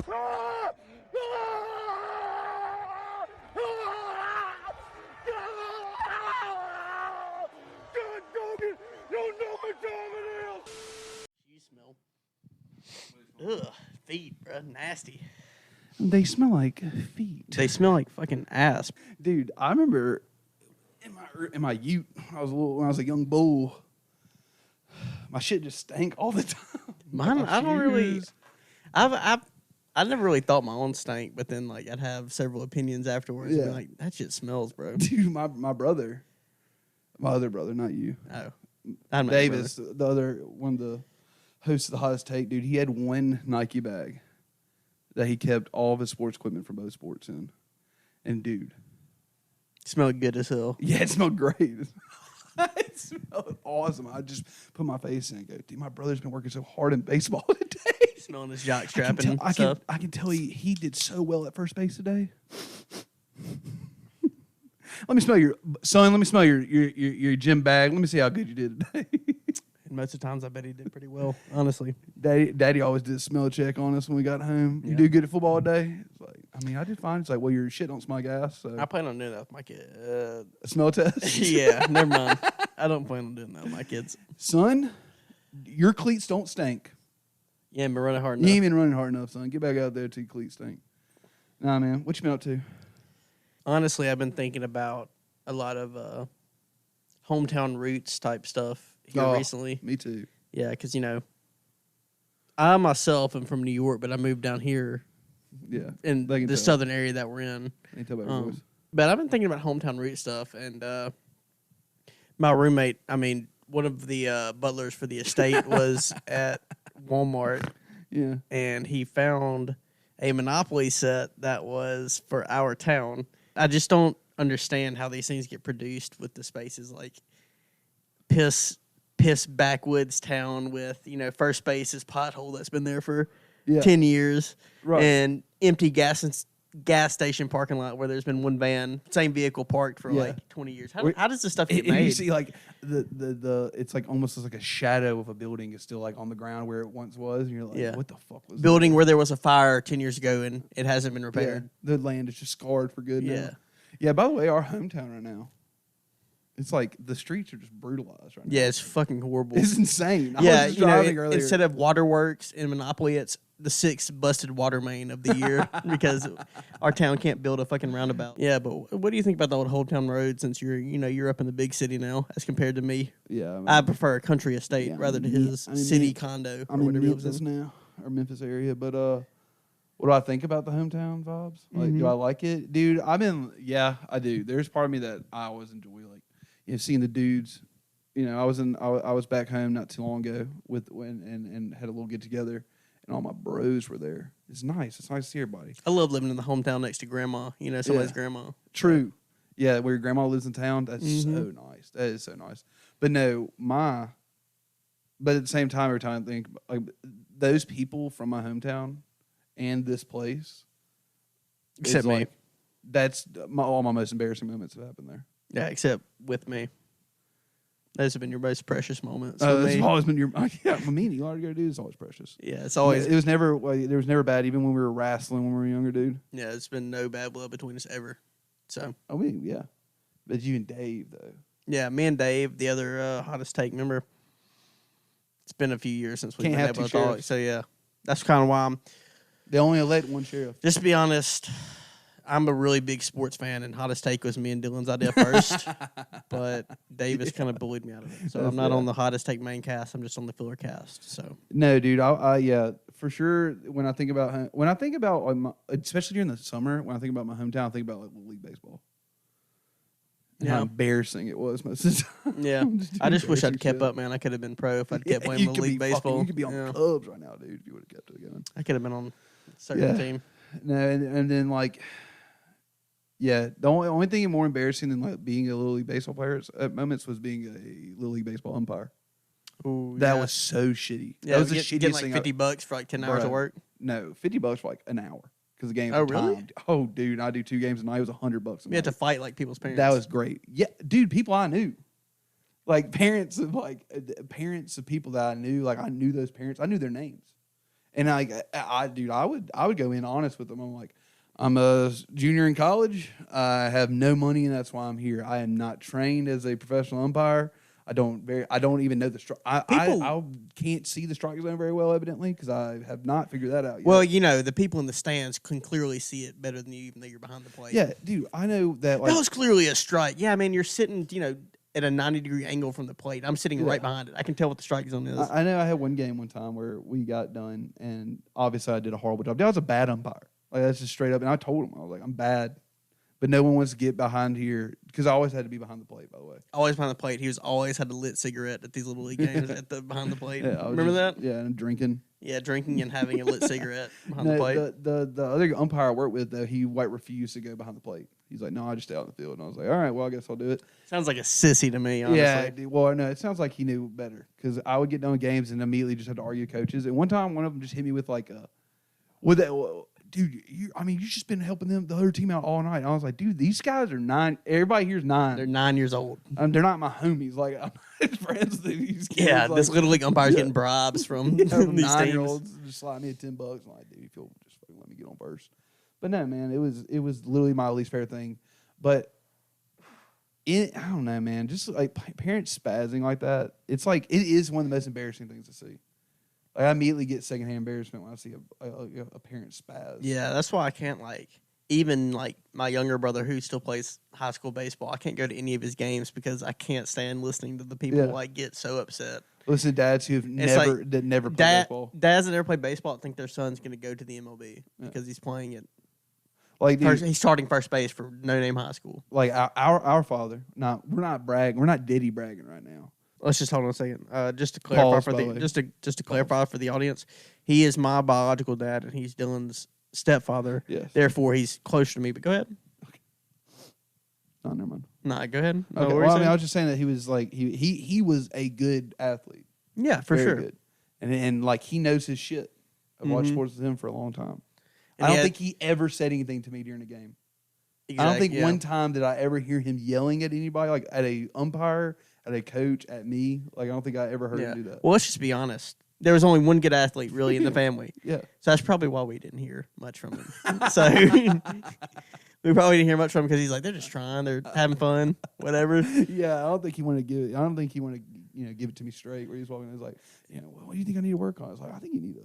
You smell. Ugh, feet, bro, nasty. They smell like feet. They smell like fucking ass. Dude, I remember in my ute, when I was a young bull, my shit just stank all the time. Mine, I don't really. I never really thought my own stank, but then like I'd have several opinions afterwards. Yeah. And be like, that shit smells, bro. Dude, my other brother, not you. Oh, Davis, the other one of the hosts of the Hottest Take, dude, he had one Nike bag that he kept all of his sports equipment for both sports in. And dude, smelled good as hell. yeah, it smelled great. It smelled awesome. I just put my face in and go, dude, my brother's been working so hard in baseball today. Smelling his jock strapping stuff. I can tell you, he did so well at first base today. Let me smell your gym bag. Let me see how good you did today. And most of the times, I bet he did pretty well, honestly. Daddy always did a smell check on us when we got home. You do good at football today? It's like, I mean, I did fine. It's like, well, your shit don't smell like ass. So. I plan on doing that with my kid. A smell test? Yeah, never mind. I don't plan on doing that with my kids. Son, your cleats don't stink. You ain't been running hard enough. You ain't been running hard enough, son. Get back out there till your cleats stink. Nah, man. What you been up to? Honestly, I've been thinking about a lot of hometown roots type stuff here recently. Me too. Yeah, because, I myself am from New York, but I moved down here in the southern area that we're in. Ain't tell about your voice. But I've been thinking about hometown root stuff, and my roommate, one of the butlers for the estate was at Walmart. Yeah. And he found a Monopoly set that was for our town. I just don't understand how these things get produced with the spaces like piss backwoods town with, first base is pothole that's been there for 10 years. Right. And empty gas station parking lot where there's been one van, same vehicle parked for like 20 years. How does this stuff get made? You see like the it's like almost like a shadow of a building is still like on the ground where it once was, and you're like, what the fuck was building that? where there was a fire 10 years ago and it hasn't been repaired. Yeah. The land is just scarred for good now. Yeah. Yeah, by the way, our hometown right now, it's like the streets are just brutalized right now. Yeah, it's fucking horrible. It's insane. I was just driving earlier. Instead of waterworks in Monopoly, it's the 6th busted water main of the year because our town can't build a fucking roundabout. Yeah, but what do you think about the old hometown road since you're up in the big city now as compared to me? Yeah, I prefer a country estate rather than his city condo. I'm in Memphis now, or Memphis area, but what do I think about the hometown vibes? Like, do I like it? Dude, I do. There's part of me that I always enjoy, like, seeing the dudes. I was back home not too long ago and had a little get together, and all my bros were there. It's nice. It's nice to see everybody. I love living in the hometown next to grandma. Somebody's grandma. True. Yeah, where your grandma lives in town. That's so nice. That is so nice. But no, but at the same time, every time I think like those people from my hometown and this place, except me, that's all my most embarrassing moments have happened there. Yeah, except with me. Those have been your most precious moments. It's always been your all you gotta do is always precious. Yeah, it's always. It was never. There was never bad, even when we were wrestling when we were younger, dude. Yeah, it's been no bad blood between us ever. So. Yeah, but you and Dave though. Yeah, me and Dave, the other hottest take. Remember, it's been a few years since we've been able to talk. So yeah, that's kind of why I'm. They only elect one sheriff. Just to be honest, I'm a really big sports fan, and hottest take was me and Dylan's idea first. But Dave has kind of bullied me out of it. So I'm not on the hottest take main cast. I'm just on the filler cast. So no, dude, I for sure. When I think about especially during the summer, when I think about my hometown, I think about like Little League baseball. And how embarrassing it was most of the time. Yeah, I just wish I'd kept up, man. I could have been pro if I'd kept playing Little League baseball. You could be on the Cubs right now, dude. If you would have kept it going, I could have been on a certain team. No, and then like. Yeah, the only thing more embarrassing than like being a Little League baseball player at moments was being a Little League baseball umpire. Ooh, that was so shitty. Yeah, that was the shittiest thing. Like $50 for like 10 hours of work. No, $50 for like an hour because the game. Oh really? Timed. Oh, dude, I do 2 games a night. It was $100. You had to fight like people's parents. That was great. Yeah, dude, people I knew, like parents of people that I knew. Like I knew those parents. I knew their names, And dude, I would go in honest with them. I'm like, I'm a junior in college. I have no money, and that's why I'm here. I am not trained as a professional umpire. I don't even know the strike. I can't see the strike zone very well, evidently, because I have not figured that out yet. Well, the people in the stands can clearly see it better than you, even though you're behind the plate. Yeah, dude, I know that. That was clearly a strike. Yeah, man, you're sitting, at a 90-degree angle from the plate. I'm sitting right behind it. I can tell what the strike zone is. I know I had one game one time where we got done, and obviously I did a horrible job. I was a bad umpire. Like, that's just straight up. And I told him, I was like, I'm bad. But no one wants to get behind here, because I always had to be behind the plate, by the way. Always behind the plate. He always had a lit cigarette at these Little League games behind the plate. Yeah, Remember that? Yeah, and drinking. Yeah, drinking and having a lit cigarette behind the plate. The other umpire I worked with, though, he refused to go behind the plate. He's like, no, I just stay out in the field. And I was like, all right, well, I guess I'll do it. Sounds like a sissy to me, honestly. Yeah, well, no, it sounds like he knew better, because I would get done with games and immediately just have to argue with coaches. And one time, one of them just hit me with dude, you just been helping the other team out all night. And I was like, dude, these guys are 9. Everybody here's 9. They're 9 years old. They're not my homies. Like, I'm not friends with these kids. Yeah, like, this Little League umpire's getting bribes from these 9-year-olds. Just slide me $10. I'm like, dude, you feel just fucking let me get on first. But no, man, it was literally my least favorite thing. But I don't know, man. Just like parents spazzing like that, it's like it is one of the most embarrassing things to see. Like, I immediately get secondhand embarrassment when I see a parent spaz. Yeah, that's why I can't even my younger brother who still plays high school baseball. I can't go to any of his games because I can't stand listening to the people get so upset. Listen to dads who have never played baseball. Dads that never played baseball think their son's going to go to the MLB because he's playing it. Like, dude, he's starting first base for No Name High School. Like our father. We're not bragging. We're not Diddy bragging right now. Let's just hold on a second. Just to clarify just to clarify for the audience, he is my biological dad and he's Dylan's stepfather. Yes. Therefore, he's closer to me. But go ahead. Okay. No, never mind. Nah, go ahead. Okay. Well, I was just saying that he was like he was a good athlete. Yeah, for Very sure. Good. And like he knows his shit. I've watched sports with him for a long time. And I don't think he ever said anything to me during a game. Exactly, I don't think one time did I ever hear him yelling at anybody, like at a umpire, at a coach, at me. Like, I don't think I ever heard him do that. Well, let's just be honest. There was only one good athlete really in the family. Yeah. So that's probably why we didn't hear much from him. So we probably didn't hear much from him because he's like, they're just trying, they're having fun, whatever. Yeah, I don't think he wanted to give it. I don't think he wanted to give it to me straight. Where he was walking, he was like, what do you think I need to work on? I was like, I think you need to.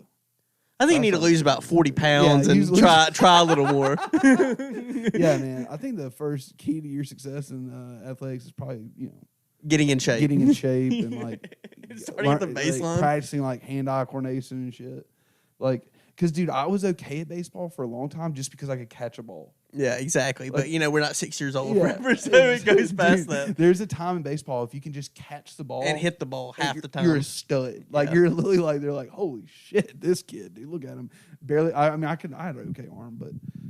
I think you need to lose about 40 pounds and try a little more. Yeah, man. I think the first key to your success in athletics is probably, getting in shape. Getting in shape and like starting at the baseline. Like, practicing like hand-eye coordination and shit. Like, because dude, I was okay at baseball for a long time just because I could catch a ball. Yeah, exactly. Like, but we're not 6 years old forever, so it goes past that. There's a time in baseball if you can just catch the ball and hit the ball half the time, you're a stud. Like you're literally like they're like, holy shit, this kid, dude, look at him. Barely. I had an okay arm, but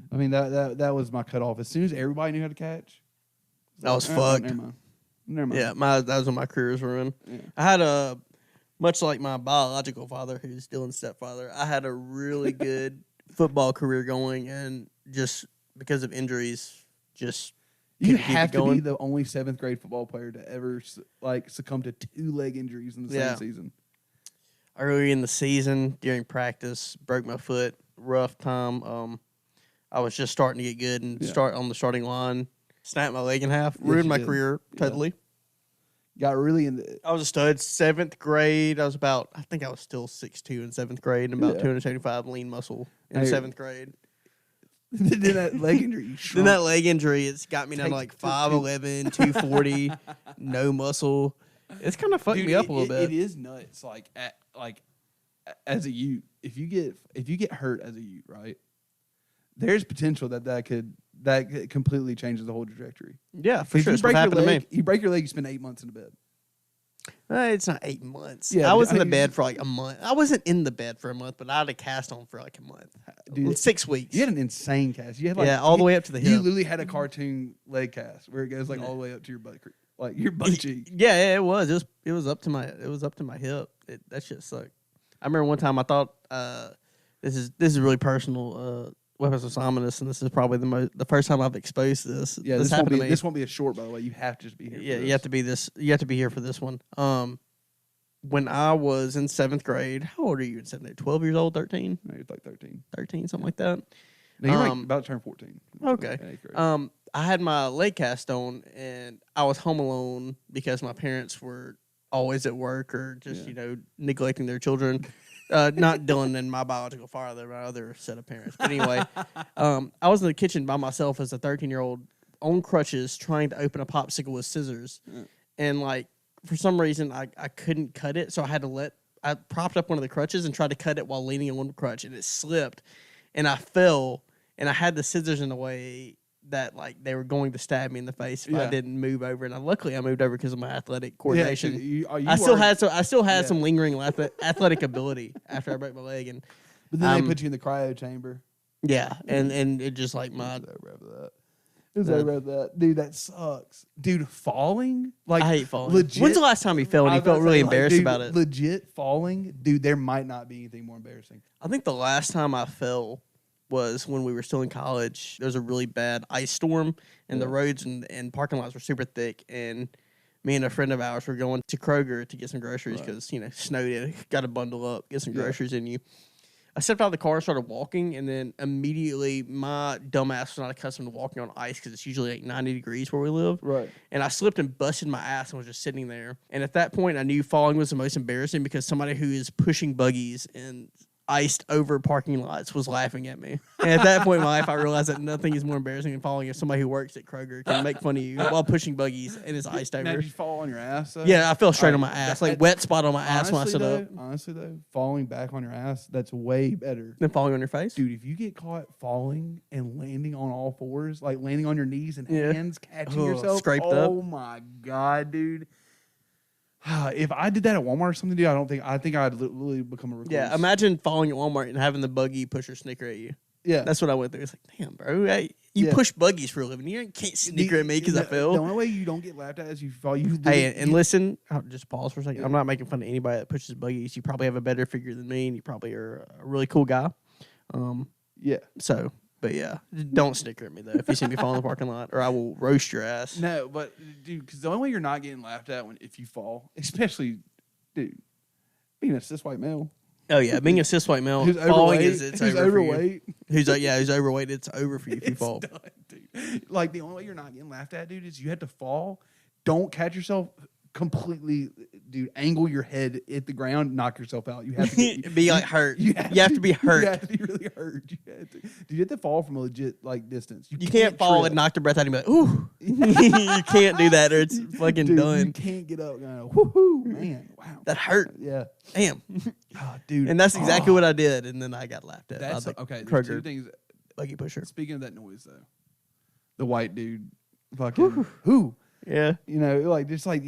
I mean that was my cutoff. As soon as everybody knew how to catch, I was fucked. Never mind. Yeah, that was when my career was ruined. Yeah. I had much like my biological father, who's Dylan's stepfather. I had a really good football career going, and just because of injuries, you have to be the only 7th grade football player to ever succumb to 2 leg injuries in the same season. Early in the season, during practice, broke my foot. Rough time. I was just starting to get good and start on the starting line. Snapped my leg in half. Ruined my career totally. Got really in the. I was a stud. 7th grade. I think I was still 6'2" in 7th grade and about 275 lean muscle in 7th grade. Then that leg injury. Then that leg injury, it's got me down to like 5'11", 240, no muscle. It's kind of fucked me up a little bit. It is nuts. Like as a youth, if you get hurt as a youth, right? There's potential that completely changes the whole trajectory. Yeah, for sure. What happened to me? You break your leg, you spend 8 months in the bed. It's not 8 months. Yeah, I was in the bed for like a month. I wasn't in the bed for a month, but I had a cast on for like a month. Dude, 6 weeks. You had an insane cast. You had all the way up to the hip. You literally had a cartoon leg cast where it goes all the way up to your butt, like your butt cheek. Yeah, it was. It was up to my hip. That shit sucked. I remember one time I thought this is really personal. Weapons of Ominous, and this is probably the first time I've exposed this. Yeah, this won't be a short, by the way. You have to just be here. Yeah, you have to be here for this one. when I was in 7th grade. How old are you in 7th grade? 12 years old, 13? No, you're like 13. 13, something like that. No, you're like about to turn 14. Okay. I had my leg cast on, and I was home alone because my parents were always at work or just, neglecting their children. Not Dylan and my biological father, my other set of parents. But anyway, I was in the kitchen by myself as a 13-year-old on crutches trying to open a popsicle with scissors. Yeah. And, like, for some reason, I couldn't cut it, so I propped up one of the crutches and tried to cut it while leaning on one crutch, and it slipped, and I fell, and I had the scissors in a way that, like, they were going to stab me in the face if I didn't move over. And luckily, I moved over because of my athletic coordination. Yeah, I still had some lingering athletic ability after I broke my leg. But then they put you in the cryo chamber. Yeah, and it just like my. It was over that. Dude, that sucks. Dude, falling? Like, I hate falling. Legit, when's the last time you fell and you felt really embarrassed about it? Legit falling? Dude, there might not be anything more embarrassing. I think the last time I fell was when we were still in college. There was a really bad ice storm, and the roads and parking lots were super thick, and me and a friend of ours were going to Kroger to get some groceries because, snowed in. Got to bundle up, get some groceries in you. I stepped out of the car, started walking, and then immediately my dumbass was not accustomed to walking on ice because it's usually like 90 degrees where we live. Right. And I slipped and busted my ass and was just sitting there. And at that point, I knew falling was the most embarrassing because somebody who is pushing buggies and iced over parking lots was laughing at me. And at that point in my life, I realized that nothing is more embarrassing than falling if somebody who works at Kroger can make fun of you while pushing buggies and it's iced over. Now, did you fall on your ass, though? Yeah, I fell straight on my ass. Like, wet spot on my ass when I stood up. Honestly, though, falling back on your ass, that's way better than falling on your face? Dude, if you get caught falling and landing on all fours, like landing on your knees and hands, catching yourself, scraped up. Oh, my God, dude. If I did that at Walmart or something, dude, I think I'd literally become a recluse. Yeah, imagine falling at Walmart and having the buggy pusher snicker at you. Yeah. That's what I went through. It's like, damn, bro. You push buggies for a living. You can't snicker at me because I fell. The only way you don't get laughed at is you fall. Listen, I'll just pause for a second. I'm not making fun of anybody that pushes buggies. You probably have a better figure than me, and you probably are a really cool guy. But yeah, don't snicker at me, though, if you see me fall in the parking lot, or I will roast your ass. No, but, dude, because the only way you're not getting laughed at if you fall, especially, dude, being a cis white male. Oh, yeah, being a cis white male, who's falling it's over overweight. For you. Who's overweight, it's over for you if you fall. Done, dude. Like, the only way you're not getting laughed at, dude, is you have to fall, don't catch yourself completely, dude, angle your head at the ground, knock yourself out. You have to be like hurt. You have to be hurt. You have to be really hurt. You have to fall from a legit distance. You can't fall and knock the breath out and be like, ooh. You can't do that or it's fucking done. You can't get up going, woohoo, man. Wow. That hurt. Yeah. Damn. Oh, dude. And that's exactly what I did. And then I got laughed at. That's okay. Kroger two things. Buggy pusher. Speaking of that noise, though, the white dude, fucking who? Yeah. Just like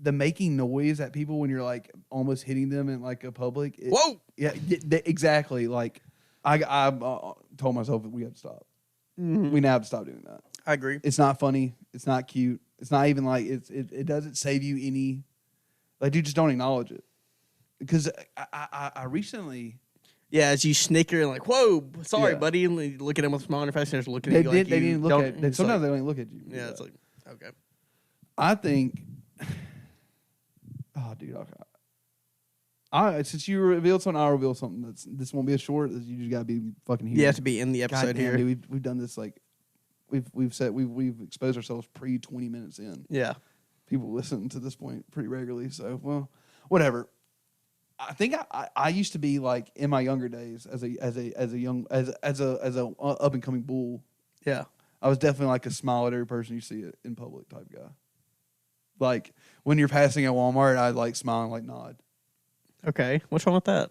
the making noise at people when you're like almost hitting them in like a public. Whoa. Yeah, exactly. Like I told myself that we have to stop. Mm-hmm. We now have to stop doing that. I agree. It's not funny. It's not cute. It's not even like it doesn't save you any. Like, dude, just don't acknowledge it. Because I recently. Yeah, as you snicker and like, whoa, sorry, buddy, and look at him with a smile on their face and they're just looking at you like they didn't look at. Sometimes like, they don't even look at you. Yeah, it's like, okay. I think. Oh, dude, okay. Since you revealed something, I'll reveal something. This won't be a short. You just gotta be fucking here. You have to be in the episode here. Dude, we've done this like we've exposed ourselves 20 minutes in. Yeah, people listen to this point pretty regularly. So whatever. I think I used to be like in my younger days as a up and coming bull. Yeah, I was definitely like a smile at every person you see it in public type guy. Like, when you're passing at Walmart, I'd, like, smile and, like, nod. Okay. What's wrong with that?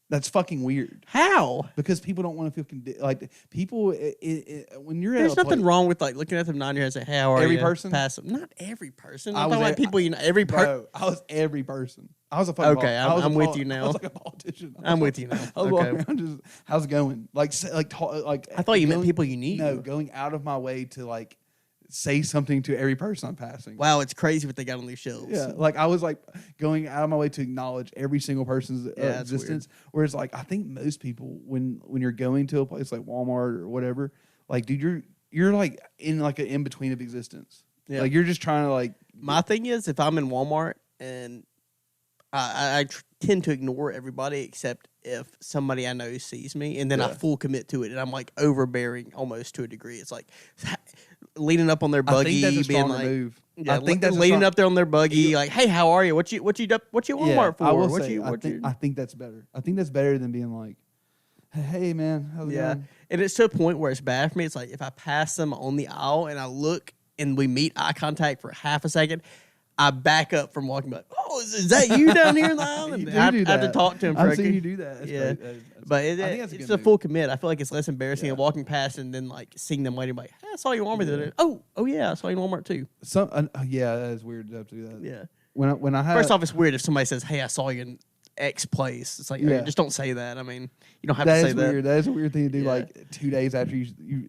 That's fucking weird. How? Because people don't want to feel... like, people... when you're There's nothing wrong with, like, looking at them, nodding your head and say, how are every you? person? Pass them. Not every person. I'm talking about people, every person. Bro, I was every person. I was a fucking... Okay, I'm with you now. I was like a politician. I'm with you now. I was walking around just... How's it going? Like... I thought you meant people you need. No, going out of my way to, like... say something to every person I'm passing. Wow, it's crazy what they got on these shelves. Yeah, like I was like going out of my way to acknowledge every single person's existence. Whereas like I think most people when you're going to a place like Walmart or whatever, like dude, you're like in like an in between of existence. Yeah, like you're just trying to like. My thing is if I'm in Walmart and I tend to ignore everybody except if somebody I know sees me, and then I full commit to it, and I'm like overbearing almost to a degree. It's like leaning up on their buggy, I think that's a being stronger like, move. yeah, I think that's leaning up there on their buggy, like, hey, how are you? What you Walmart for? I will say, I think that's better. I think that's better than being like, hey man, how's it going? And it's to a point where it's bad for me. It's like if I pass them on the aisle and I look and we meet eye contact for half a second, I back up from walking back. Oh, is that you down here in the aisle? And I have to talk to him. I've seen you do that. That's yeah, but it's a full commit. I feel like it's less embarrassing than walking past and then like seeing them waiting. Like, hey, I saw you in Walmart the other day. Oh yeah, I saw you in Walmart too. Yeah, that is weird to have to do that. Yeah. When I have, first off, it's weird if somebody says, "Hey, I saw you in X place." It's like, just don't say that. I mean, you don't have to say that. Weird. That is a weird thing to do. Like 2 days after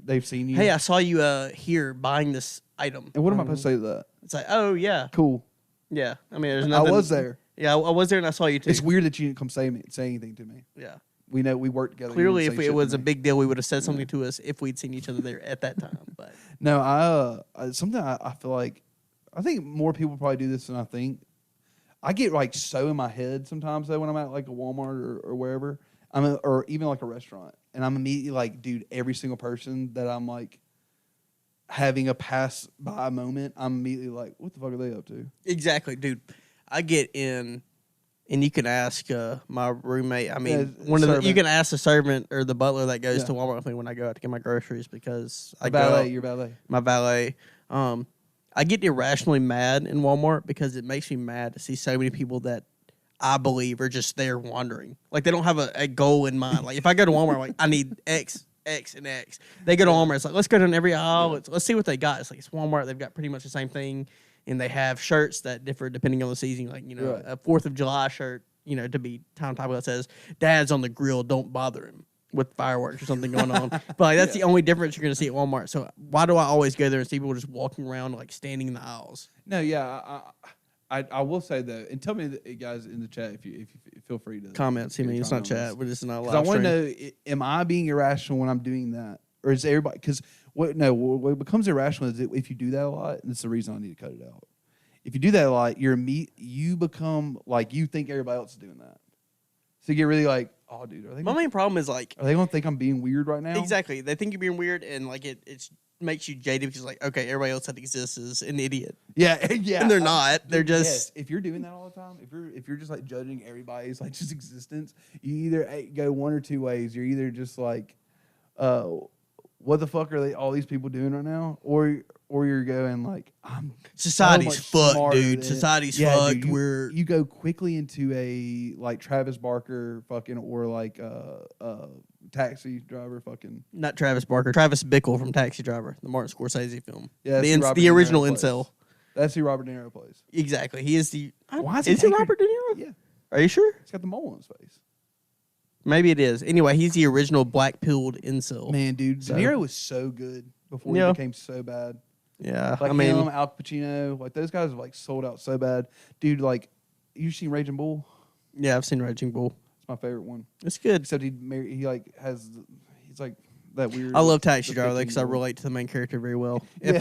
they've seen you. Hey, I saw you here buying this item. And what am I supposed to say to that? It's like, oh yeah, cool. Yeah, I mean, there's nothing. I was there. Yeah, I was there, and I saw you too. It's weird that you didn't come say anything to me. Yeah, we know we worked together. Clearly, if it was a big deal, we would have said something to us if we'd seen each other there at that time. But no, something I feel like I think more people probably do this than I think. I get like so in my head sometimes though when I'm at like a Walmart or wherever or even like a restaurant, and I'm immediately like, dude, every single person that I'm like having a pass by moment, I'm immediately like, what the fuck are they up to? Exactly, dude. I get in, and you can ask my roommate. I mean, you can ask the servant or the butler that goes to Walmart with me when I go out to get my groceries because your valet. My valet. I get irrationally mad in Walmart because it makes me mad to see so many people that I believe are just there wandering. Like they don't have a goal in mind. Like if I go to Walmart, I'm like I need X, and X. They go to Walmart. It's like let's go down every aisle. Let's see what they got. It's like it's Walmart. They've got pretty much the same thing, and they have shirts that differ depending on the season. Like a 4th of July shirt, to be time that says "Dad's on the grill, don't bother him" with fireworks or something going on. But like, that's the only difference you're going to see at Walmart. So why do I always go there and see people just walking around like standing in the aisles? No, yeah, I will say though, and tell me guys in the chat if you feel free to comments. It's not chat, but it's not live. I want to know: am I being irrational when I'm doing that, or is everybody? Because what becomes irrational is if you do that a lot, and it's the reason I need to cut it out. If you do that a lot, you become like you think everybody else is doing that. So you get really like, oh, dude. My main problem is like, are they gonna think I'm being weird right now? Exactly. They think you're being weird, and like it makes you jaded because like, okay, everybody else that exists is an idiot. Yeah, yeah. And they're not. They're just. Yes. If you're doing that all the time, if you're just like judging everybody's like just existence, you either go one or two ways. You're either just like, what the fuck are all these people doing right now, or you're going like, society's fucked, dude. Society's fucked. Dude, you go quickly into a like Travis Barker fucking or like Taxi Driver fucking. Not Travis Barker. Travis Bickle from Taxi Driver, the Martin Scorsese film. Yeah, the original incel. That's who Robert De Niro plays. Exactly. He is the. Why is it Robert De Niro? Yeah. Are you sure? He's got the mole on his face. Maybe it is. Anyway, he's the original black-pilled incel. Man, dude, De Niro was so good before he became so bad. Yeah, like him, Al Pacino, like those guys have like sold out so bad, dude. Like, you seen Raging Bull? Yeah, I've seen Raging Bull. It's my favorite one. It's good. Except he's like that weird. I love Taxi Driver though because I relate to the main character very well. If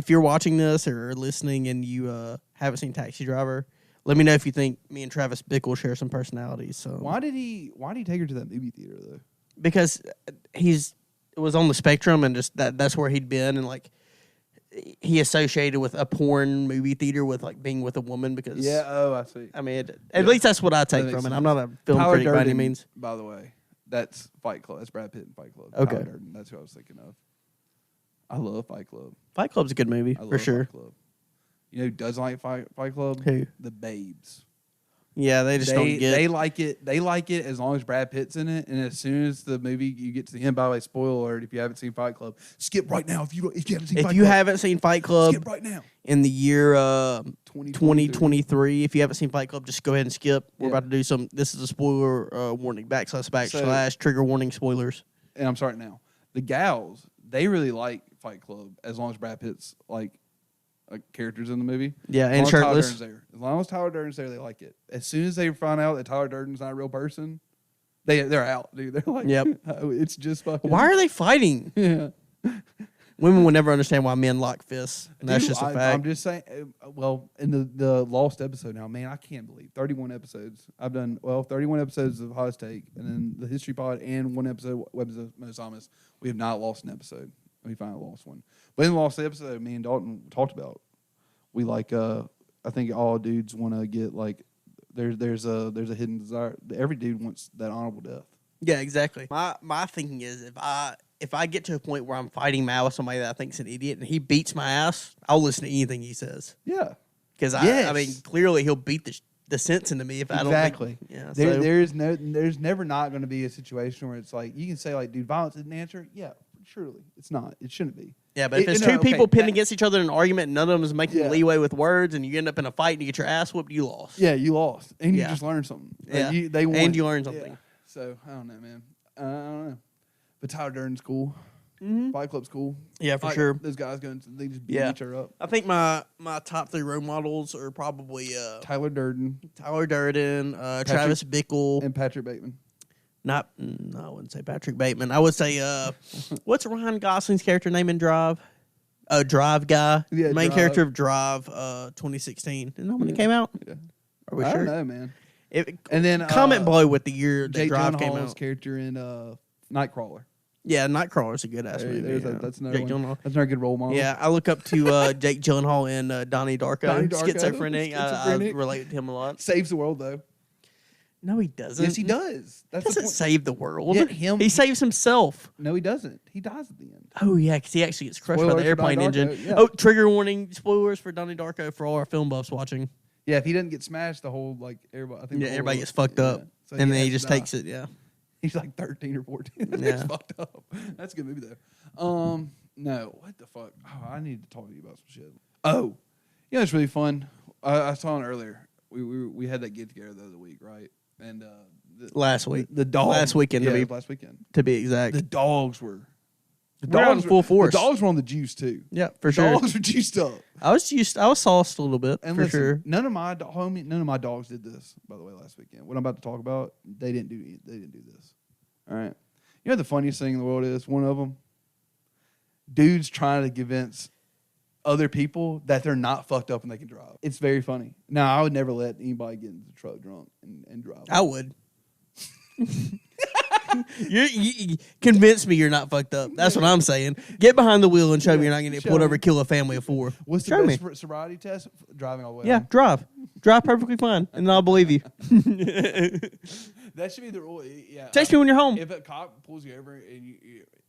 you're watching this or listening and you haven't seen Taxi Driver, let me know if you think me and Travis Bickle share some personalities. So why did he take her to that movie theater though? Because it was on the spectrum, and just that's where he'd been, and like he associated with a porn movie theater with like being with a woman because I see. I mean, at least that's what I take from it. I'm not a film critic by any means. By the way, that's Fight Club. That's Brad Pitt in Fight Club. Okay, Tyler Durden, that's who I was thinking of. I love Fight Club. Fight Club's a good movie for sure. Fight Club. You know who doesn't like Fight Club? Who? The babes. Yeah, they just don't get. They like it. They like it as long as Brad Pitt's in it, and as soon as the movie you get to the end. By the way, spoiler alert: if you haven't seen Fight Club, skip right now. If you haven't seen, haven't seen Fight Club, skip right now. In the year 2023, if you haven't seen Fight Club, just go ahead and skip. We're about to do some. This is a spoiler warning. / trigger warning spoilers. And I'm starting now. The gals, they really like Fight Club as long as Brad Pitt's like characters in the movie. Yeah, and shirtless. As long as Tyler Durden's there, they like it. As soon as they find out that Tyler Durden's not a real person, they're out, dude. They're like, yep. It's just fucking. Why are they fighting? Yeah. Women will never understand why men lock fists. And that's just a fact. I'm just saying. Well, in the lost episode now, man, I can't believe 31 episodes. I've done 31 episodes of Hottest Take, and then the History Pod, and one episode Weapons of Most Honest. We have not lost an episode. We finally lost one. But in the lost episode, me and Dalton talked about. We like. I think all dudes want to get like. There's a hidden desire. Every dude wants that honorable death. Yeah, exactly. My thinking is if I get to a point where I'm fighting mad with somebody that I think's an idiot and he beats my ass, I'll listen to anything he says. Yeah, because I mean, clearly he'll beat the sense into me if I don't. Exactly. Yeah. There's never not going to be a situation where it's like you can say like, dude, violence isn't an answer. Yeah, surely it's not. It shouldn't be. Yeah, but if it's two people pinned against each other in an argument and none of them is making leeway with words and you end up in a fight and you get your ass whooped, you lost. Yeah, you lost. And you just learned something. Yeah. They won. And you learned something. Yeah. So, I don't know, man. I don't know. But Tyler Durden's cool. Fight Club's cool. Yeah, for sure. Those guys they just beat each other up. I think my top 3 role models are probably Tyler Durden, Travis Bickle, and Patrick Bateman. No, I wouldn't say Patrick Bateman. I would say what's Ryan Gosling's character name in Drive? Drive guy. Yeah, main character of Drive 2016. Isn't that when it came out? Yeah. Are we sure? I don't know, man. And then comment below with the year that Jake Drive came Gyllenhaal's out. Character in Nightcrawler. Yeah, Nightcrawler's a good ass movie. That's another one. That's another good role model. Yeah, I look up to Jake Gyllenhaal and Donnie Darko. Schizophrenic. I relate to him a lot. Saves the world though. No, he doesn't. Yes, he does. He doesn't save the world. Yeah, he saves himself. No, he doesn't. He dies at the end. Oh, yeah, because he actually gets crushed by the airplane engine. Yeah. Oh, trigger warning, spoilers for Donnie Darko for all our film buffs watching. Yeah, if he doesn't get smashed, the whole, everybody... I think everybody gets fucked up. So and then he just takes it, He's like 13 or 14. That's fucked up. That's a good movie, though. No, what the fuck? Oh, I need to talk to you about some shit. Oh, it's really fun. I saw it earlier. We had that get-together the other week, right? And last week, the dogs. Last weekend, last weekend to be exact. The dogs were. The dogs were full force. The dogs were on the juice too. Yeah, for sure. The dogs were juiced up. I was sauced a little bit, and for sure. None of my dogs did this. By the way, last weekend, what I'm about to talk about, they didn't do this. All right. You know the funniest thing in the world is one of them. Dudes trying to convince other people that they're not fucked up and they can drive. It's very funny. Now, I would never let anybody get into the truck drunk and drive. I would. You convince me you're not fucked up. That's what I'm saying. Get behind the wheel and show me you're not going to get pulled over and kill a family of 4. What's the best sobriety test? Driving all the way. Yeah, drive. Drive perfectly fine, and I'll believe you. That should be the rule. Yeah. Text me when you're home. If a cop pulls you over and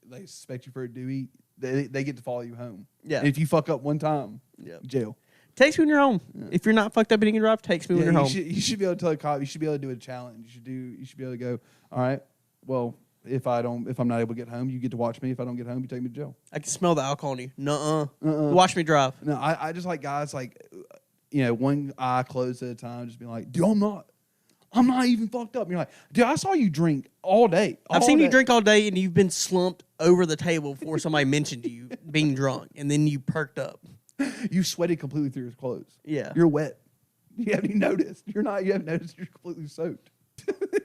they suspect you for a dewey, they get to follow you home. Yeah. And if you fuck up one time, jail. Text me when you're home. Yeah. If you're not fucked up and you can drive, text me when you're home. You should be able to tell a cop. You should be able to do a challenge. You should be able to go, all right, well, if I'm not able to get home, you get to watch me. If I don't get home, you take me to jail. I can smell the alcohol in you. Nuh-uh. Watch me drive. No, I just like guys like, one eye closed at a time, just being like, dude, I'm not even fucked up. And you're like, dude, I saw you drink all day. I've seen you drink all day, and you've been slumped over the table before somebody mentioned you being drunk, and then you perked up. You sweated completely through your clothes. Yeah. You're wet. You haven't even noticed. You haven't noticed you're completely soaked.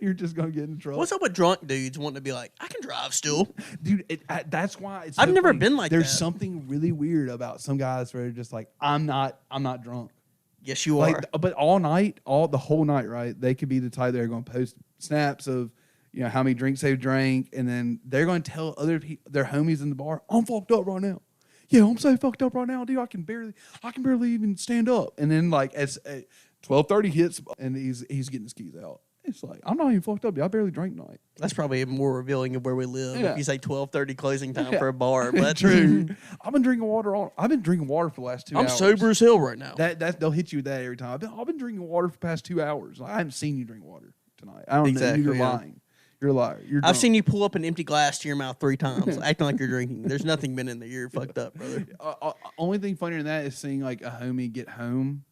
You're just going to get in trouble. What's up with drunk dudes wanting to be like, I can drive still? Dude, that's why it's I've never been like There's that. something really weird about some guys where they're just like, I'm not drunk. Yes, you are. But the whole night, right? They could be the type that are going to post snaps of, how many drinks they've drank, and then they're going to tell other people, their homies in the bar, I'm fucked up right now. Yeah, I'm so fucked up right now, dude. I can barely even stand up. And then as 12:30 hits, and he's getting his keys out. It's like, I'm not even fucked up, dude. I barely drank tonight. That's probably more revealing of where we live if you say 12:30 closing time for a bar. But true. I've been drinking water for the last 2 hours. I'm sober as hell right now. They'll hit you with that every time. I've been drinking water for the past 2 hours. I haven't seen you drink water tonight. I don't know. You're lying. You're a liar. You're drunk. I've seen you pull up an empty glass to your mouth 3 times, acting like you're drinking. There's nothing been in there. You're fucked up, brother. Only thing funnier than that is seeing a homie get home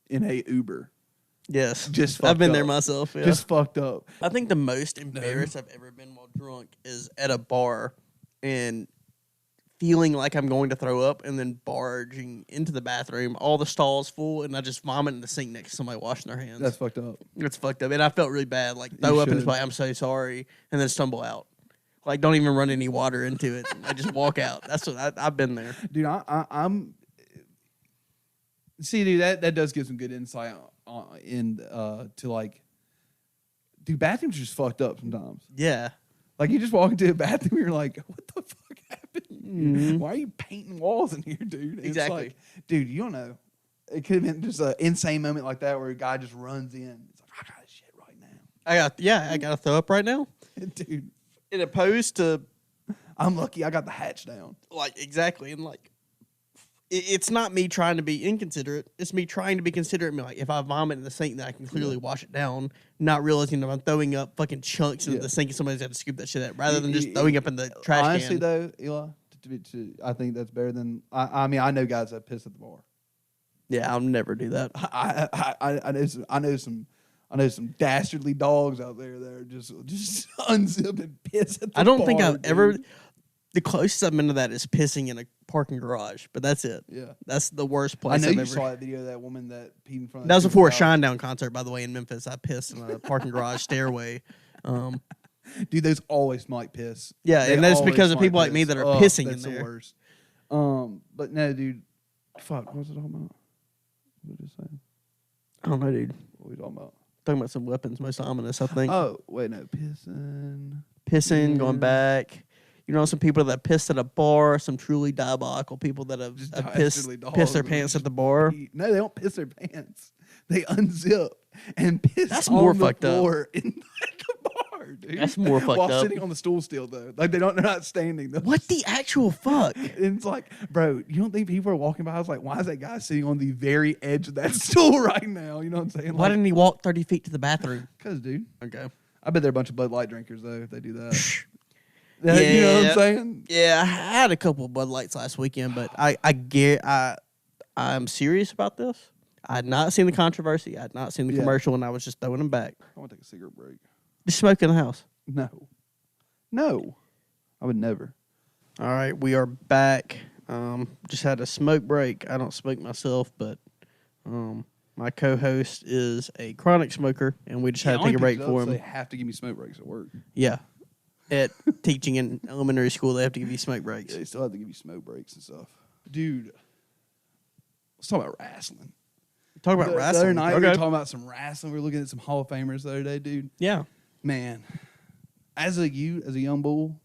in a Uber. Yes. Just fucked I've been up. there myself. Yeah. Just fucked up. I think the most embarrassed I've ever been while drunk is at a bar and feeling like I'm going to throw up and then barging into the bathroom, all the stalls full, and I just vomit in the sink next to somebody washing their hands. That's fucked up. It's fucked up. And I felt really bad. Throw up and just like, I'm so sorry, and then stumble out. Like, don't even run any water into it. I just walk out. That's what I've been there. Dude, I'm. See, dude, that does give some good insight to like. Dude, bathrooms are just fucked up sometimes. Yeah. Like, you just walk into a bathroom, you're like, what the fuck happened? Mm-hmm. Why are you painting walls in here, dude? Exactly. It's like, dude, you don't know. It could have been just an insane moment like that where a guy just runs in. It's like, I got to shit right now. I got to throw up right now. Dude. In opposed to, I'm lucky I got the hatch down. like, exactly. And, like, it's not me trying to be inconsiderate. It's me trying to be considerate. Like, if I vomit in the sink, then I can clearly wash it down, not realizing that I'm throwing up fucking chunks into the sink and somebody's got to scoop that shit out, rather than just throwing up in the trash can. Honestly, though, Eli, I think that's better than... I mean, I know guys that piss at the bar. Yeah, I'll never do that. I know some dastardly dogs out there that are just unzip and piss at the bar. I don't think I've dude. ever... The closest I've been to that is pissing in a parking garage, but that's it. Yeah. That's the worst I place know I've you ever... saw that video of that woman that peed in front of... That was before a Shinedown concert, by the way, in Memphis. I pissed in a parking garage stairway. Dude, those always smell like piss. Yeah, They and that's always because of smell people like me that are pissing in that's there. the worst. But no, dude. Fuck, what was it talking about? What was I just saying? I don't know, dude. What were we talking about? Talking about some weapons, most ominous, I think. Oh, wait, no. Pissing. Pissing, going back. You know, some people that pissed at a bar, some truly diabolical people that have pissed their pants at the bar. No, they don't piss their pants. They unzip and piss That's on more the fucked floor in the bar, dude. That's more fucked While up. sitting on the stool still, though. Like, they're not standing. What the actual fuck? And it's like, bro, you don't think people are walking by? I was like, why is that guy sitting on the very edge of that stool right now? You know what I'm saying? Why didn't he walk 30 feet to the bathroom? Because, dude. Okay. I bet they're a bunch of Bud Light drinkers, though, if they do that. Yeah, you know what I'm saying? Yeah, I had a couple of Bud Lights last weekend, but I'm serious about this. I had not seen the controversy. I had not seen the commercial, and I was just throwing them back. I want to take a cigarette break. Just smoke in the house. No. I would never. All right, we are back. Just had a smoke break. I don't smoke myself, but my co-host is a chronic smoker, and we just had to take a break for him. They have to give me smoke breaks at work. Yeah. At teaching in elementary school, they have to give you smoke breaks. Yeah, they still have to give you smoke breaks and stuff. Dude, let's talk about wrestling. Talk about wrestling. The other night, we were talking about some wrestling. We were looking at some Hall of Famers the other day, dude. Yeah. Man, as a young bull,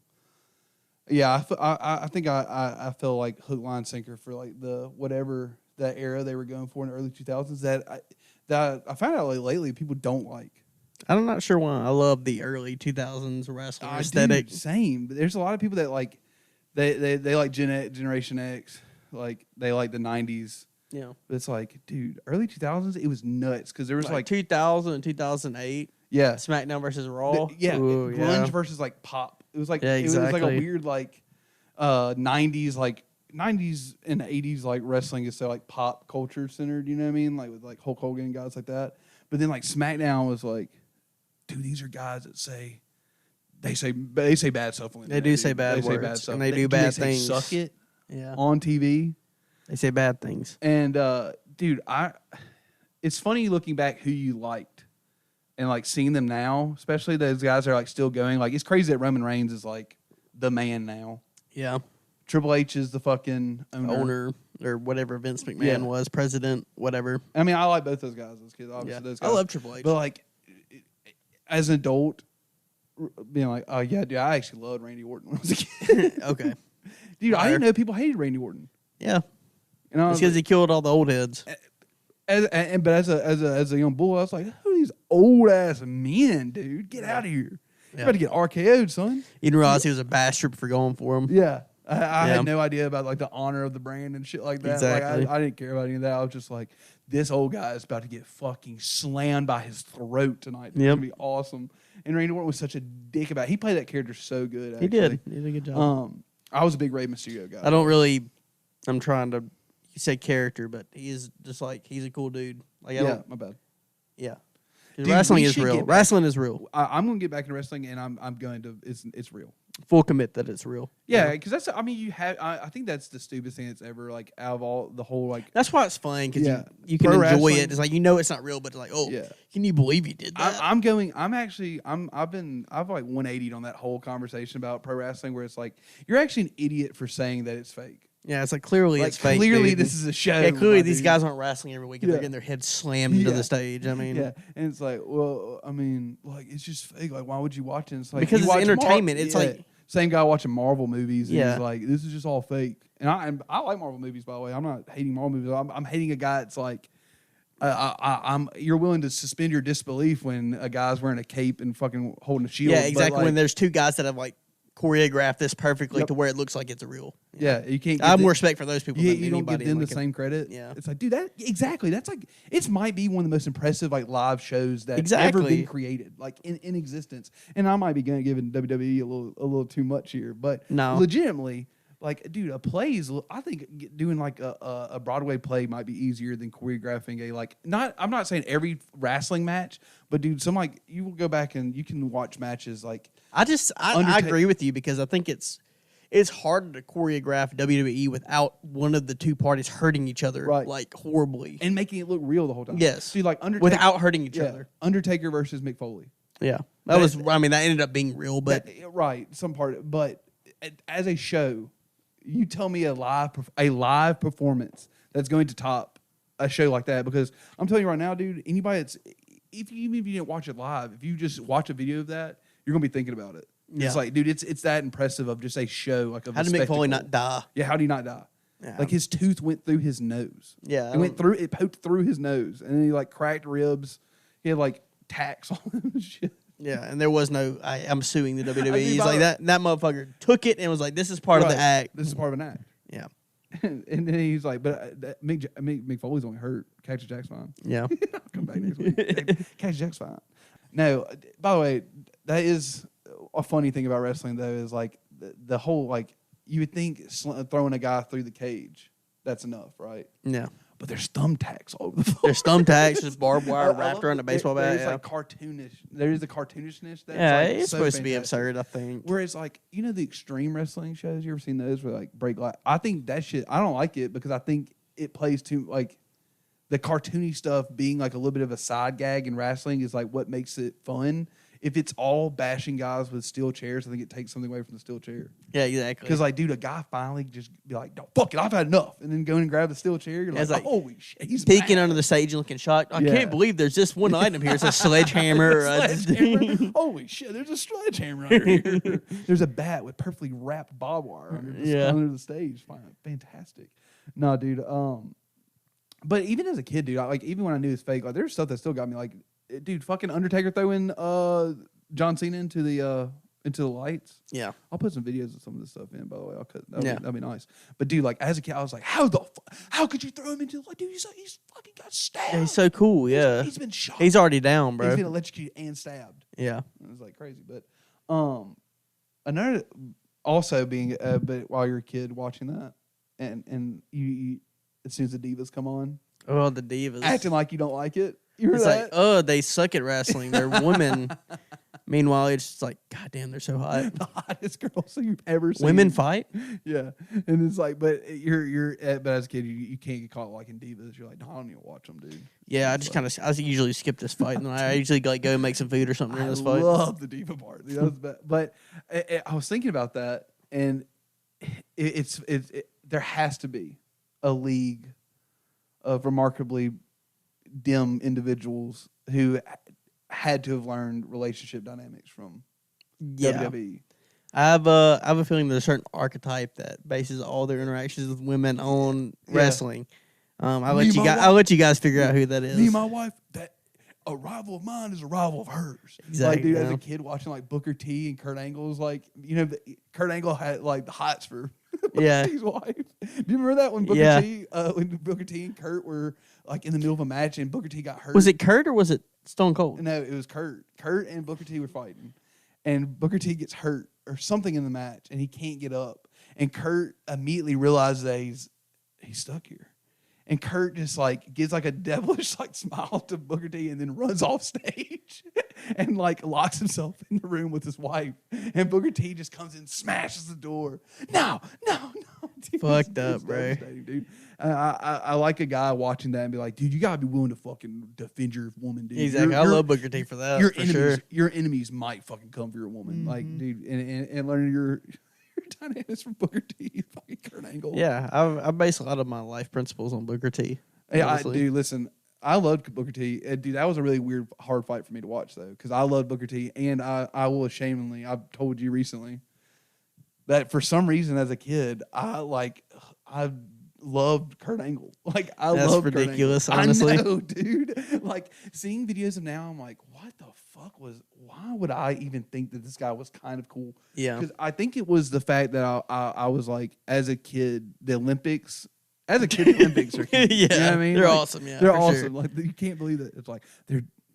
yeah, I think I felt like hook, line, sinker for like the whatever that era they were going for in the early 2000s that I found out lately people don't like. I'm not sure why. I love the early 2000s wrestling aesthetic. Dude, same, but there's a lot of people that like they like Generation X, like they like the 90s. Yeah, but it's like, dude, early 2000s, it was nuts because there was like 2000 and 2008. Yeah, SmackDown versus Raw. Grunge versus like pop. It was like it was like a weird like 90s and 80s like wrestling is so like pop culture centered. You know what I mean? Like with like Hulk Hogan and guys like that. But then like SmackDown was like, dude, these are guys that say bad stuff. They do say bad words. Say bad stuff. And they do bad things. Suck it. Yeah. On TV. They say bad things. And dude, it's funny looking back who you liked and like seeing them now, especially those guys that are like still going. Like it's crazy that Roman Reigns is like the man now. Yeah. Triple H is the fucking owner or whatever Vince McMahon was, president, whatever. I mean, I like both those guys. Those kids, obviously, those guys. I love Triple H. But like, as an adult, being like, oh yeah, dude, I actually loved Randy Orton when I was a kid. Okay, dude, I didn't know people hated Randy Orton. Yeah, you know, it's because he killed all the old heads. But as a young bull, I was like, who are these old ass men, dude? Get out of here! You're about to get RKO'd, son. You didn't realize he was a bastard for going for him. Yeah. I had no idea about like the honor of the brand and shit like that. Exactly. Like, I didn't care about any of that. I was just like, this old guy is about to get fucking slammed by his throat tonight. It's gonna be awesome. And Randy Orton was such a dick about it. He played that character so good. Actually. He did. He did a good job. I was a big Rey Mysterio guy. I'm trying to say character, but he is just like, he's a cool dude. Like, my bad. Yeah. Dude, wrestling is real. Wrestling is real. I'm going to get back into wrestling, and I'm going to. It's real. full commit that it's real. Yeah, because that's. I mean, I think that's the stupidest thing that's ever like out of all the whole like. That's why it's fun because you can Pro enjoy wrestling, it. It's like it's not real, but it's like, can you believe you did that? I've like 180'd on that whole conversation about pro wrestling where it's like you're actually an idiot for saying that it's fake. Yeah, it's like clearly it's fake. Clearly, dude. this is a show. Yeah, clearly these guys aren't wrestling every week and they're getting their heads slammed into the stage. I mean, and it's like, well, I mean, like it's just fake. Like, why would you watch it? It's like because it's entertainment. It's like same guy watching Marvel movies. And he's like, this is just all fake. And I like Marvel movies, by the way. I'm not hating Marvel movies. I'm hating a guy that's like, you're willing to suspend your disbelief when a guy's wearing a cape and fucking holding a shield. Yeah, exactly. When there's two guys that have like choreographed this perfectly to where it looks like it's a real. Yeah, you can't. I have more respect for those people. Than you don't give them the same credit. Yeah, it's like, dude, that's like it might be one of the most impressive like live shows that's ever been created, like in existence. And I might be going to give WWE a little too much here, but legitimately, like, dude, a play is. I think doing like a Broadway play might be easier than choreographing a like. I'm not saying every wrestling match, but dude, some like you will go back and you can watch matches like. I agree with you because I think it's hard to choreograph WWE without one of the two parties hurting each other like horribly and making it look real the whole time. Yes, see, like without hurting each other. Undertaker versus Mick Foley. Yeah, that ended up being real, but some part. But as a show, you tell me a live performance that's going to top a show like that because I'm telling you right now, dude. Anybody that's even if you didn't watch it live, if you just watch a video of that. You're gonna be thinking about it. Yeah. It's like, dude, it's that impressive of just a show like of. How did Mick Foley not die? Yeah, how did he not die? Yeah. Like his tooth went through his nose. Yeah, it poked through his nose, and then he like cracked ribs. He had like tacks on him and shit. Yeah, and there was no. I'm suing the WWE. He's like that motherfucker took it and was like, this is part of the act. This is part of an act. Yeah. And then he's like, but Mick Foley's only hurt. Cactus Jack's fine. Yeah. I'll come back next week. Cactus Jack's fine. No, by the way, that is a funny thing about wrestling, though, is like the whole, like, you would think throwing a guy through the cage, that's enough, right? Yeah. But there's thumbtacks all over the floor. There's thumbtacks, there's barbed wire wrapped around a baseball bat. There's like cartoonish. There is a cartoonishness that's like it's so supposed to be absurd, I think. Whereas, like, the extreme wrestling shows, you ever seen those where, like, break glass? I think that shit, I don't like it because I think it plays too, like, the cartoony stuff being like a little bit of a side gag in wrestling is like what makes it fun. If it's all bashing guys with steel chairs, I think it takes something away from the steel chair. Yeah, exactly. Because like, dude, a guy finally just be like, "No, fuck it, I've had enough," and then go and grab the steel chair. You're like, "Holy shit!" He's peeking mad. under the stage and looking shocked. I can't believe there's just one item here. It's a sledgehammer. Holy shit! There's a sledgehammer under here. There's a bat with perfectly wrapped barbed wire under the stage. Fantastic. No, dude. But even as a kid, dude, even when I knew it was fake, like there's stuff that still got me. Like, dude, fucking Undertaker throwing John Cena into the lights. Yeah, I'll put some videos of some of this stuff in. By the way, I'll cut. That'd be nice. But dude, like as a kid, I was like, how could you throw him into the light? Dude, he's fucking got stabbed. Yeah, he's so cool. Yeah, he's been shot. He's already down, bro. He's been electrocuted and stabbed. Yeah, it was like crazy. But another also being but while you're a kid watching that, and you as soon as the divas come on. Oh, the divas. Acting like you don't like it. It's like, oh, they suck at wrestling. They're women. Meanwhile, it's just like, God damn, they're so hot. The hottest girls you've ever seen. Women fight? Yeah. And it's like, but but as a kid, you can't get caught liking divas. You're like, no, I don't even watch them, dude. Yeah, I usually skip this fight, and I usually like go make some food or something in this fight. I love the diva part. But I was thinking about that, and there has to be a league of remarkably dim individuals who had to have learned relationship dynamics from WWE. I have a feeling there's a certain archetype that bases all their interactions with women on wrestling. I'll let you guys figure out who that is. Me and my wife, that a rival of mine is a rival of hers. Exactly. Like, dude, as a kid watching like Booker T and Kurt Angle's, like, Kurt Angle had like the hots for his wife. Do you remember that when Booker T and Kurt were like in the middle of a match and Booker T got hurt? Was it Kurt or was it Stone Cold? No, it was Kurt. Kurt and Booker T were fighting, and Booker T gets hurt or something in the match, and he can't get up. And Kurt immediately realizes that he's stuck here, And Kurt just like gives like a devilish like smile to Booker T and then runs off stage and like locks himself in the room with his wife. And Booker T just comes in, smashes the door. No. Dude, Fucked up, bro. Dude. I like a guy watching that and be like, dude, you gotta be willing to fucking defend your woman, dude. Exactly. I love Booker T for that. Your enemies might fucking come for your woman, Mm-hmm. like, dude, and learning your dynamics from Booker T, fucking Kurt Angle. Yeah, I base a lot of my life principles on Booker T. Yeah, dude, listen, I loved Booker T. Dude, that was a really weird, hard fight for me to watch, though, because I loved Booker T, and I will ashamedly, I've told you recently, that for some reason as a kid, I loved Kurt Angle. Like, That's loved ridiculous, Kurt Angle. honestly. I know, dude. Like, seeing videos of now, I'm like, what the fuck why would I even think that this guy was kind of cool? Yeah. Because I think it was the fact that I was like, as a kid, the Olympics, as a kid, the Olympics are huge. Yeah, You know what I mean? they're Like, awesome. Yeah, they're for awesome. sure. Like, you can't believe that. It's like,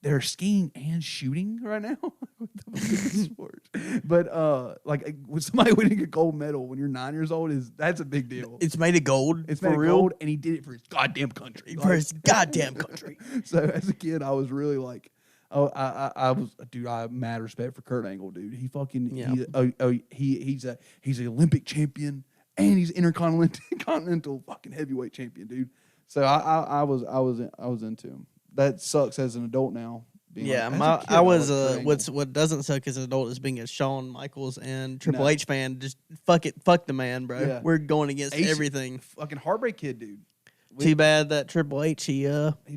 they're skiing and shooting right now. What the fuck is sport? But like when somebody winning a gold medal when you're 9 years old that's a big deal. It's made of gold. It's for made of real. gold, and he did it for his goddamn country. For his goddamn country. So as a kid, I was really like, I was, dude. I have mad respect for Kurt Angle, dude. He fucking, he's an Olympic champion and he's intercontinental fucking heavyweight champion, dude. So I was into him. That sucks as an adult now. Yeah, Like, I was what doesn't suck as an adult is being a Shawn Michaels and Triple H fan. Just fuck the man, bro. Yeah. We're going against everything. Fucking Heartbreak Kid, dude. Too bad that Triple H He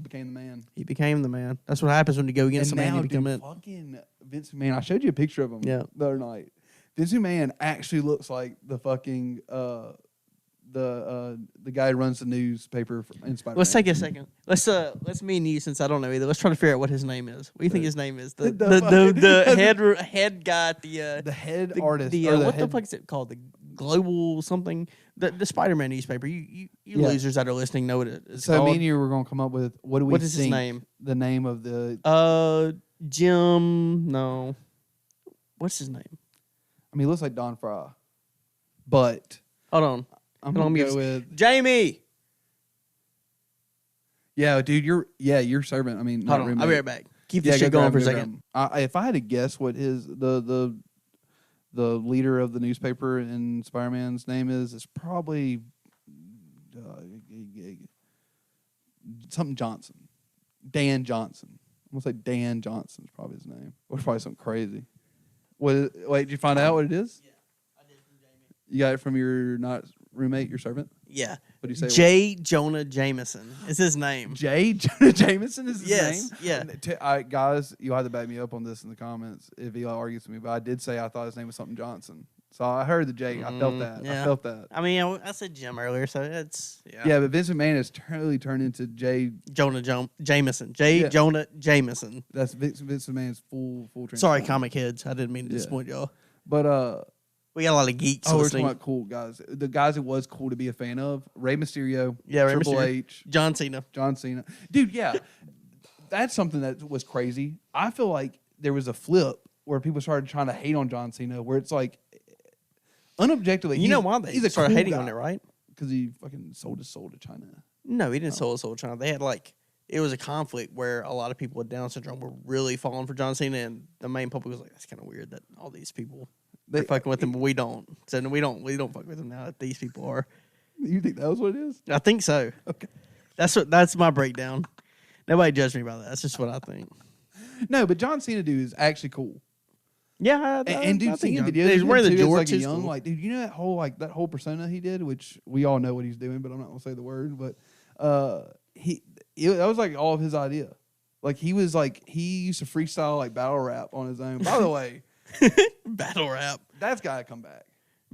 became the man. he became the man. That's what happens when you go against And a man. now, You become dude, it. fucking Vince McMahon. I showed you a picture of him Yeah. the other night. Vince McMahon actually looks like the fucking the guy who runs the newspaper in Spider-Man. Let's take a second. Let's me and you, since I don't know either. Let's try to figure out what his name is. What do you think his name is? The head guy at the head artist. what the fuck is it called? The Global something. The Spider-Man newspaper. You losers that are listening know what it is. So called. me and you were going to come up with what is his name? The name of the Jim. No. What's his name? I mean, it looks like Don Fry, but Hold on. I'm Hold on, gonna go with Jamie. yeah, dude. Your servant. I mean, Hold on. I'll be right back. Keep this shit go going grab for a him, second. if I had to guess what the leader of the newspaper in Spider-Man's name is, it's probably something Johnson. Dan Johnson. I'm gonna say Dan Johnson is probably his name, or probably something crazy. Wait, did you find out what it is? Yeah, I did from Jamie. You got it from your roommate, your servant? Yeah. What do you say? J. Jonah Jameson is his name. J. Jonah Jameson is his Yes, name? yeah. Guys, you'll have to back me up on this in the comments if he argues with me, but I did say I thought his name was something Johnson. So I heard the J. I felt that. yeah. I felt that. I mean, I said Jim earlier, so it's Yeah, but Vince McMahon has totally turned into J. Jameson. J. Yeah. Jonah Jameson. That's Vince McMahon's full Sorry, transformation. comic heads. I didn't mean to Yeah. disappoint y'all. But We got a lot of geeks we're talking listening. about cool guys. The guys it was cool to be a fan of: Rey Mysterio, Yeah, Rey Triple Mysterio. H, John Cena. John Cena. Dude, yeah, that's something that was crazy. I feel like there was a flip where people started trying to hate on John Cena, where it's like, unobjectively, You know why they he's a started cool hating guy. on it, right? Because he fucking sold his soul to China. No, he didn't sell his whole China. They had it was a conflict where a lot of people with Down syndrome were really falling for John Cena, and the main public was like, "That's kind of weird that all these people are fucking with him, but we don't." So we don't fuck with him now that these people are. You think that was what it is? I think so. Okay. That's my breakdown. Nobody judge me by that. That's just what I think. No, but John Cena, dude, is actually cool. Yeah, And dude, I seeing think videos, he's wearing the too, as, jorts. like a is young, cool. like, dude, you know that whole persona he did, which we all know what he's doing, but I'm not gonna say the word. But that was like all of his idea. Like he used to freestyle like battle rap on his own. By the way, battle rap. that's gotta come back.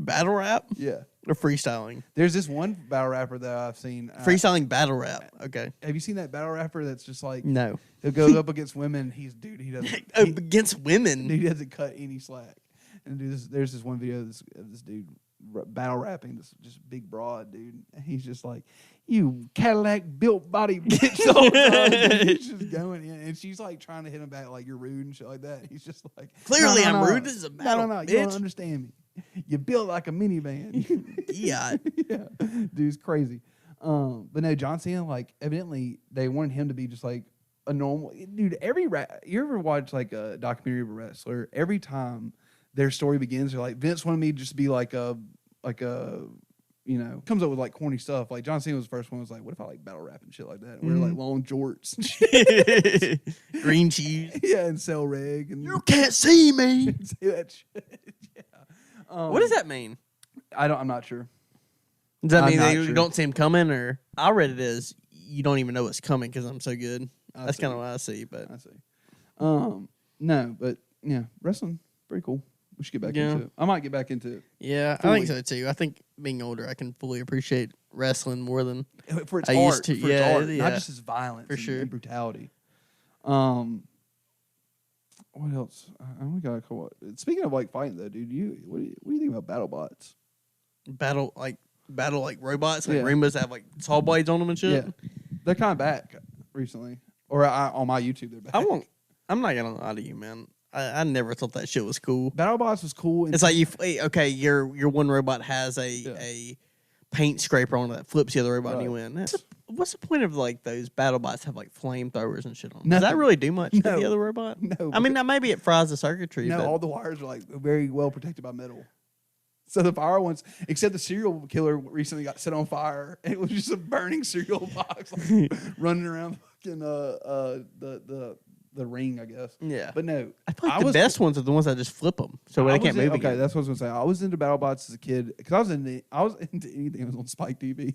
Battle rap Yeah, or freestyling? there's this one battle rapper that I've seen. Freestyling battle rap. Okay. Have you seen that battle rapper that's just like No. he'll go up against women? He doesn't. Against women. Dude, he doesn't cut any slack. And there's this one video of this dude battle rapping, this just big broad dude. And he's just like, "You Cadillac built body bitch." The whole time. He's just going in, and she's like trying to hit him back, like, "You're rude" and shit like that. He's just like, Clearly, "No, I'm no, rude. This is a battle, no, bitch. you don't understand me. You built like a minivan." Yeah. Yeah, dude's crazy. But no, John Cena, like, evidently they wanted him to be just like a normal dude. You ever watch like a documentary of a wrestler? Every time their story begins, they're like, Vince wanted me to just be like a comes up with like corny stuff. Like John Cena was the first one. Was like, what if I like battle rap and shit like that? And wear like long jorts, and shit. Green cheese. Yeah, and sell reg. And You can't see me. say that shit. Yeah. What does that mean? I'm not sure. Does that I'm mean not you sure. don't see him coming, or I read it as you don't even know what's coming because I'm so good. That's kind of what I see. But I see. No, but yeah, wrestling pretty cool. We should get back into it. I might get back into it. Yeah, fully. I think so too. I think being older, I can fully appreciate wrestling more than For its I art, used to. for its Yeah, art, yeah. not just its violence For sure. and brutality. What else? We got a couple. Speaking of like fighting though, dude, what do you think about BattleBots? battle like robots, like Yeah. Roombas that have like saw blades on them and shit. Yeah, they're kind of back recently, or on my YouTube they're back. I'm not gonna lie to you, man. I never thought that shit was cool. BattleBots was cool. It's like your one robot has a paint scraper on it that flips the other robot and you win. What's the point of like those BattleBots have like flamethrowers and shit on them? Does that really do much to the other robot? No. I mean, maybe it fries the circuitry. No, but all the wires are like very well protected by metal. So the fire ones, except the serial killer recently got set on fire, and it was just a burning cereal box like, running around fucking the ring, I guess. Yeah. But no, I feel like the best ones are the ones that just flip them, so they can't move. Okay, that's what I was gonna say. I was into BattleBots as a kid because I was into anything that was on Spike TV.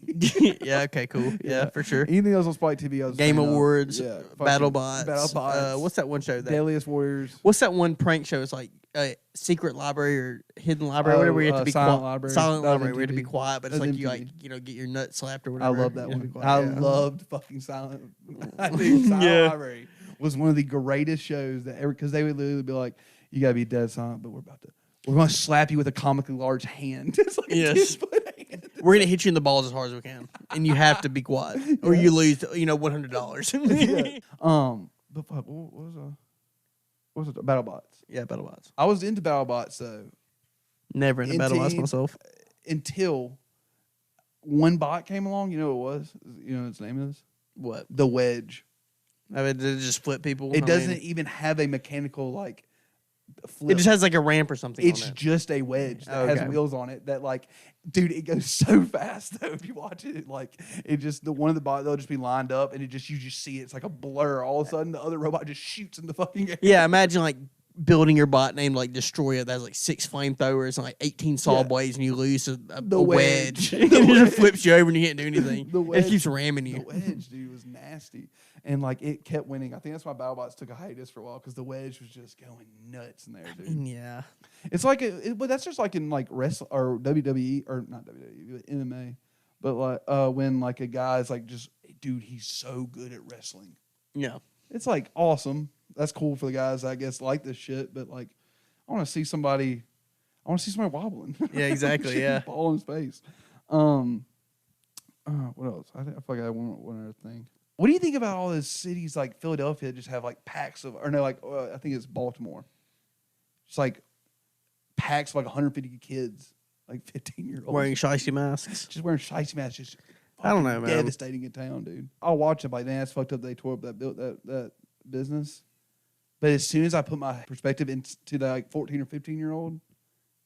Yeah. Okay. Cool. Yeah, for sure. Anything else on Spike TV, I was Game fan of. Awards, Yeah, BattleBots. BattleBots. What's that one show? Deadliest Warriors. What's that one prank show? It's like a secret library or hidden library, whatever. Where you have to be Silent quiet. Library. Silent That was library. Where you have to be MTV. quiet, but it's That was like you MTV. like get your nuts slapped or I whatever. love that You have to one. be quiet, I yeah. loved fucking Silent. I think Silent Yeah. Library was one of the greatest shows that ever, because they would literally be like, "You gotta be dead silent, but we're going to slap you with a comically large hand." It's like Yes. a 10-foot hand. We're gonna hit you in the balls as hard as we can, and you have to be quiet, or you lose, $100. Yeah. But fuck, what was it? BattleBots. Yeah, BattleBots. I was into BattleBots though Never into BattleBots myself. until one bot came along. You know what it was? You know what its name is? What? The Wedge. I mean, did it just flip people? It doesn't even have a mechanical like flip. It just has like a ramp or something. It's on it. just a wedge that Okay. has wheels on it. That like, dude, it goes so fast though. If you watch it, like it just one of the bot they'll just be lined up and you just see it. It's like a blur. All of a sudden, the other robot just shoots in the fucking air. Yeah, imagine like building your bot named like Destroyer that has like 6 flamethrowers and like 18 saw blades, and you lose a wedge. The It just wedge. flips you over and you can't do anything. The It wedge. keeps ramming you. The wedge, dude, was nasty. And like it kept winning. I think that's why BattleBots took a hiatus for a while because the wedge was just going nuts in there, dude. Yeah. It's like but that's just like in like wrestling or WWE or not WWE, but MMA. But like when like a guy's like just dude, he's so good at wrestling. Yeah. It's like awesome. That's cool for the guys I guess like this shit. But like I want to see somebody wobbling. Yeah, exactly. Yeah. Ball in his face. What else? I feel like I had one other thing. What do you think about all those cities like Philadelphia that just have like packs of, or no, like I think it's Baltimore. It's like packs of like 150 kids, like 15-year-olds. Wearing shiesty masks. Just wearing shiesty masks. Just I don't know, man. devastating in town, dude. I'll watch it, like, man, that's fucked up. They tore up that business. But as soon as I put my perspective into the like 14 or 15-year-old,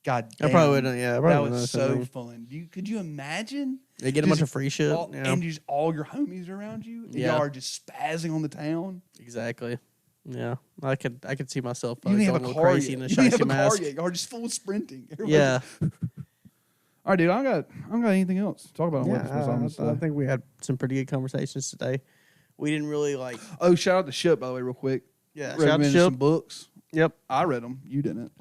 God damn. I probably wouldn't. Yeah, I probably That wouldn't was know so something. fun. Could you imagine? They get a bunch of free shit. Yeah. And just all your homies around you. And Yeah. y'all are just spazzing on the town. Exactly. Yeah, I could see myself You going didn't a have a little car crazy yet. in a You didn't have shiesty a car mask. yet. Y'all are just full sprinting. Everybody's Yeah. All right, dude. I don't got anything else to talk about. I think we had some pretty good conversations today. We didn't really like. Oh, shout out to Ship, by the way, real quick. Yeah, shout out to Recommended Ship. some books. Yep. I read them. You didn't.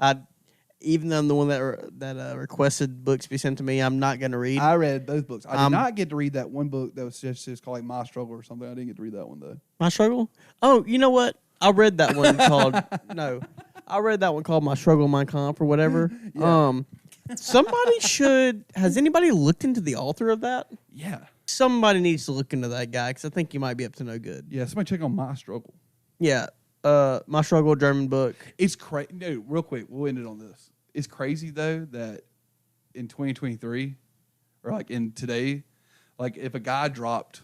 Even though I'm the one that requested books be sent to me, I'm not going to read. I read both books. I did not get to read that one book that was just called like My Struggle or something. I didn't get to read that one though. My Struggle? Oh, you know what? I read that one called I read that one called My Struggle, My Comp or whatever. Yeah. Somebody has anybody looked into the author of that? Yeah. Somebody needs to look into that guy because I think he might be up to no good. Yeah. Somebody check on My Struggle. Yeah. My Struggle, German book. It's crazy. No, real quick, we'll end it on this. It's crazy though that in 2023, or like in today, Like if a guy dropped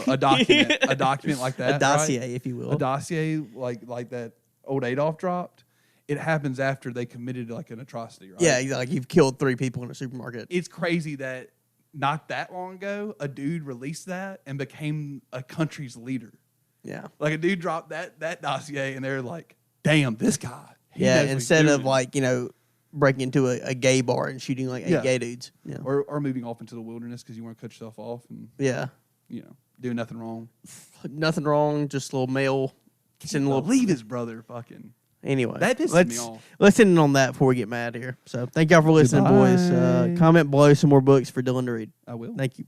a document like that, a dossier, right? if you will, a dossier like that old Adolf dropped. It happens after they committed like an atrocity, right? Yeah, like you've killed 3 people in a supermarket. It's crazy that not that long ago, a dude released that and became a country's leader. Yeah, like a dude dropped that dossier, and they're like, "Damn, this guy." Yeah, instead of like breaking into a gay bar and shooting like 8 gay dudes. Yeah, or moving off into the wilderness because you want to cut yourself off and doing nothing wrong. Nothing wrong, just a little male. Leave his brother fucking. Anyway, that pisses me off. Let's end on that before we get mad here. So thank y'all for listening, boys. Comment below some more books for Dylan to read. I will. Thank you.